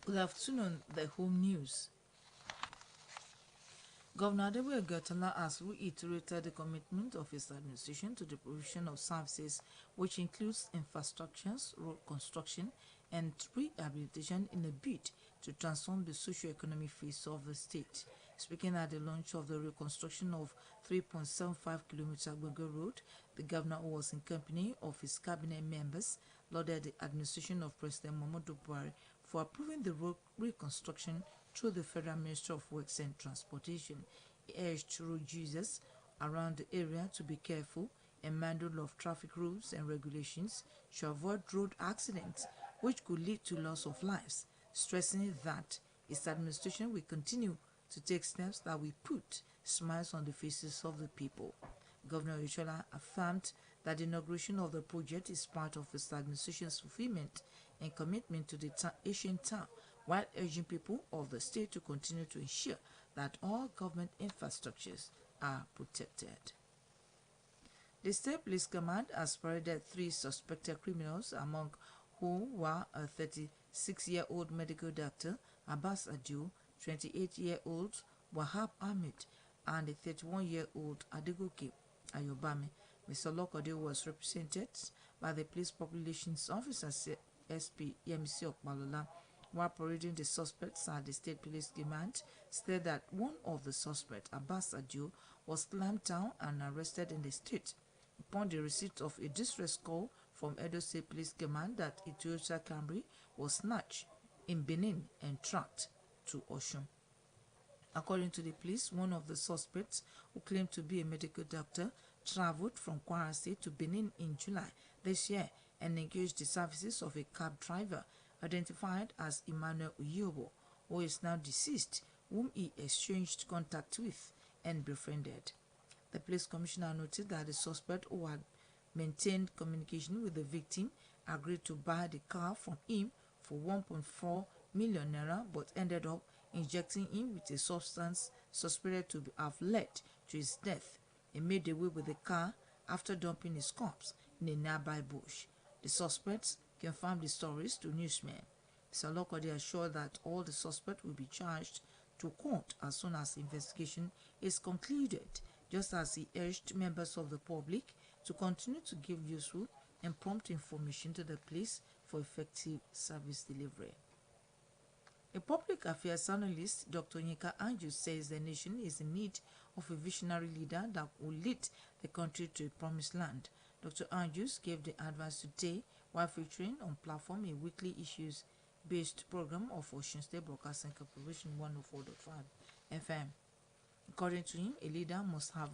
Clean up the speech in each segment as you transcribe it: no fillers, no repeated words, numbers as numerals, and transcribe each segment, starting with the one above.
Good afternoon, the home news. Governor Adeboye Ogatala has reiterated the commitment of his administration to the provision of services, which includes infrastructures, road construction, and rehabilitation in a bid to transform the socio-economic face of the state. Speaking at the launch of the reconstruction of 3.75-kilometer Gbege Road, the governor, who was in company of his cabinet members, lauded the administration of President Muhammadu Buhari for approving the road reconstruction through the Federal Ministry of Works and Transportation. He urged road users around the area to be careful and mindful of traffic rules and regulations to avoid road accidents, which could lead to loss of lives, stressing that his administration will continue to take steps that will put smiles on the faces of the people. Governor Oyechola affirmed that the inauguration of the project is part of his administration's fulfillment and commitment to the ancient town, while urging people of the state to continue to ensure that all government infrastructures are protected. The State Police Command has paraded 3 suspected criminals, among whom were a 36-year-old medical doctor, Abbas Adio, 28-year-old Wahab Ahmed, and a 31-year-old Adegoke Ayobami. Mr. Lokode was represented by the Police Populations Officer SP Yemisi Okmalola, while parading the suspects at the State Police Command, stated that one of the suspects, Abbas Adio, was clamped down and arrested in the street upon the receipt of a distress call from Edo State Police Command that a Toyota Camry was snatched in Benin and tracked to Osun. According to the police, one of the suspects, who claimed to be a medical doctor, traveled from Kwara State to Benin in July this year and engaged the services of a cab driver identified as Emmanuel Uyobo, who is now deceased, whom he exchanged contact with and befriended. The police commissioner noted that the suspect, who had maintained communication with the victim, agreed to buy the car from him for 1.4 million naira, but ended up injecting him with a substance suspected to have led to his death. He made away with the car after dumping his corpse in a nearby bush. The suspects confirmed the stories to newsmen. Mr. Lokode assured that all the suspects will be charged to court as soon as the investigation is concluded, just as he urged members of the public to continue to give useful and prompt information to the police for effective service delivery. A public affairs analyst, Dr. Yinka Anju, says the nation is in need of a visionary leader that will lead the country to a promised land. Dr. Anjus gave the advice today while featuring on platform a weekly issues-based program of Osun State Broadcasting Corporation 104.5 FM. According to him, a leader must have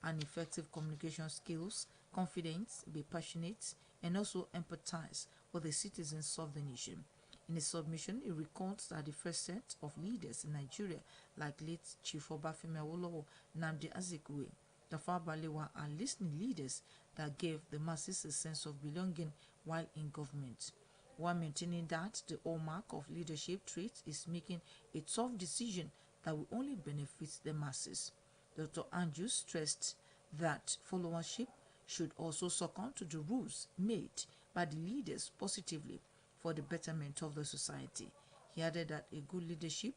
an effective communication skills, confidence, be passionate, and also empathize with the citizens of the nation. In his submission, he records that the first set of leaders in Nigeria, like late Chief Obafemi Awolowo, Nnamdi Azikiwe, Tafawa Balewa, are listening leaders that gave the masses a sense of belonging while in government, while maintaining that the hallmark of leadership traits is making a tough decision that will only benefit the masses. Dr. Andrews stressed that followership should also succumb to the rules made by the leaders positively for the betterment of the society. He added that a good leadership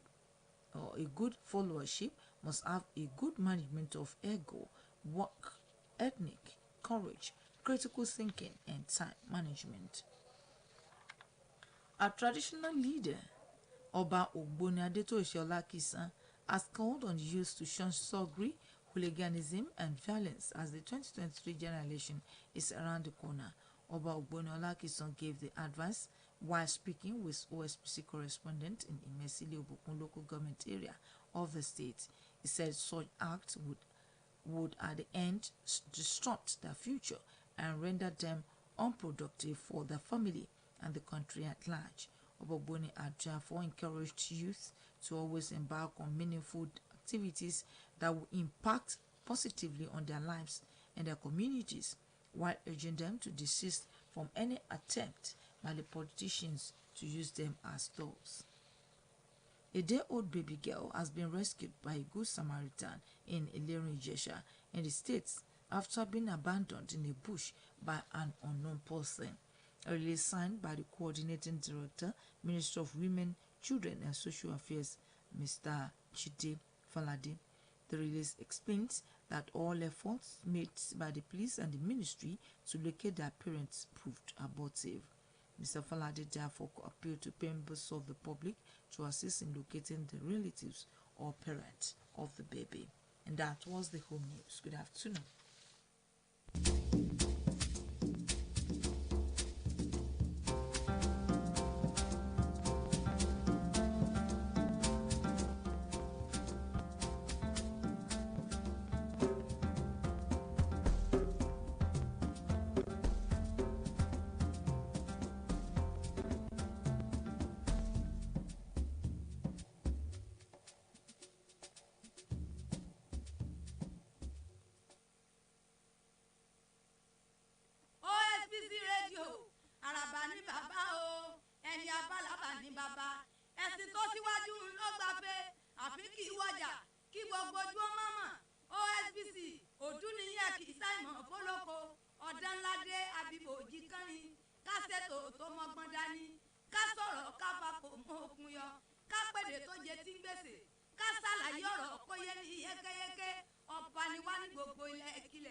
or a good followership must have a good management of ego, work ethic, courage, critical thinking, and time management. A traditional leader, Oba Ogboni Adetoye Olakisan, has called on youth to shun thuggery, hooliganism, and violence as the 2023 general election is around the corner. Oba Ogboni Olakisan gave the advice while speaking with OSBC correspondent in Imesili Obokun local government area of the state. He said such acts would at the end disrupt their future and render them unproductive for their family and the country at large. Ogboni had therefore encouraged youth to always embark on meaningful activities that will impact positively on their lives and their communities, while urging them to desist from any attempt by the politicians to use them as tools. A day-old baby girl has been rescued by a good Samaritan in Ilerin, Ijesha, in the States after being abandoned in a bush by an unknown person. A release signed by the coordinating director, Minister of Women, Children and Social Affairs, Mr. Chide Falade. The release explains that all efforts made by the police and the ministry to locate their parents proved abortive. Mr. Falade therefore appealed to members of the public to assist in locating the relatives or parents of the baby. And that was the home news. Good afternoon. OSBC rédíò àràbà ní bàbá o ẹni abálàbà ní bàbá ẹ̀sìn tó síwájú ló gbà pé àfi kì í wọjà kí gbogbo ojú ó mọ̀mọ̀ OSBC òdú nìyẹn kì í sáìmọ̀ fọlọ́kọ ọ̀dánládé àbíbòjì kánrin ká ṣètò tó mọ́gbọ́n dání ká sọ̀rọ̀ ká fapò mọ́ okun yọ ká pèdè tó jẹ tí ń gbèsè ká ṣàlàyé ọ̀rọ̀ kó yé ní yékéyéké ọ̀pá ni wá ní gbogbo ilẹ̀ ìkìlẹ̀.